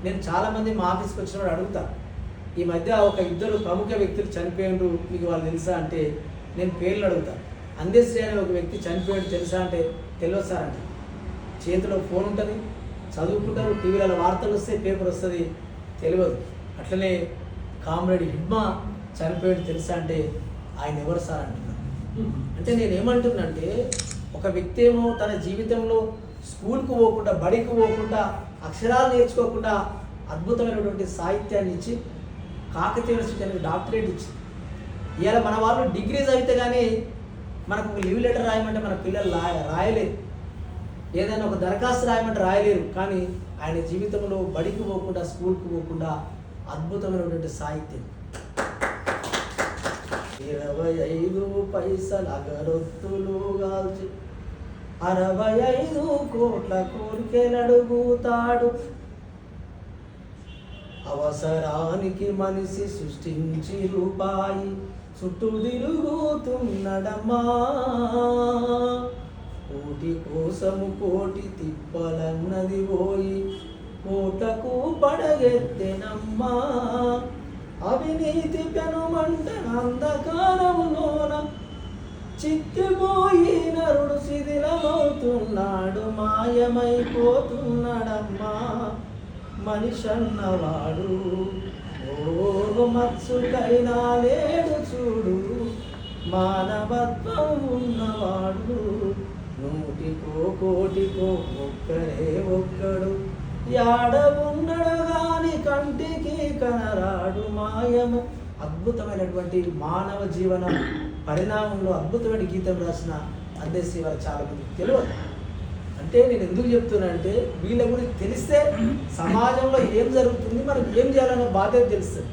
నేను చాలామంది మా ఆఫీస్కి వచ్చినప్పుడు అడుగుతా, ఈ మధ్య ఒక ఇద్దరు ప్రముఖ వ్యక్తులు చనిపోయిండ్రు, మీకు వాళ్ళు తెలుసా అంటే నేను పేర్లు అడుగుతా. అందశ్రీ అనే ఒక వ్యక్తి చనిపోయాడు తెలుసా అంటే తెలియదు సార్ అంటే. చేతిలో ఫోన్ ఉంటుంది, చదువుకుంటారు, టీవీలలో వార్తలు వస్తాయి, పేపర్ వస్తుంది, తెలియదు. అట్లనే కామ్రేడ్ హిడ్మా చనిపోయాడు తెలుసా అంటే ఆయన ఎవరు సార్ అంటున్నారు. అంటే నేనేమంటున్నానంటే ఒక వ్యక్తి ఏమో తన జీవితంలో స్కూల్కు పోకుండా, బడికి పోకుండా, అక్షరాలు నేర్చుకోకుండా అద్భుతమైనటువంటి సాహిత్యాన్ని ఇచ్చి కాకతీయ యూనివర్సిటీ డాక్టరేట్ ఇచ్చి ఇవాళ మన వాళ్ళు డిగ్రీ చదివితే కానీ మనకు ఒక లీవ్ లెటర్ రాయమంటే మన పిల్లలు రాయలేరు, ఏదైనా ఒక దరఖాస్తు రాయమంటే రాయలేరు. కానీ ఆయన జీవితంలో బడికి పోకుండా, స్కూల్కి పోకుండా అద్భుతమైనటువంటి సాహిత్యం. 25 పైసల అగరొత్తులు గాల్చి 65 కోట్ల కోరికెలడుగుతాడు. అవసరానికి మనిషి సృష్టించి రూపాయి చుట్టూ తిరుగుతున్నడమ్మా. కోటి కోసము కోటి తిప్పలన్నది పోయి కోటకు పడగెత్తెనమ్మా. అవినీతి పెనుమంట అంధకారములోన చిక్కిపోయి నరుడు శిథిలమవుతున్నాడు, మాయమైపోతున్నాడమ్మా మనిషన్నవాడు. ఓ మత్సుకైనా లేడు చూడు, మానవత్వం ఉన్నవాడు. నూటికో కోటికో ఒక్కడే ఒక్కడు, యాడ ఉన్నడు గాని కంటికి కనరాడు మాయము. అద్భుతమైనటువంటి మానవ జీవన పరిణామంలో అద్భుతమైన గీతం రాసిన అందశ్రీ వారు చాలా మంది తెలియదు. అంటే నేను ఎందుకు చెప్తున్నానంటే వీళ్ళ గురించి తెలిస్తే సమాజంలో ఏం జరుగుతుంది, మనం ఏం చేయాలనే బాధ్యత తెలుస్తుంది.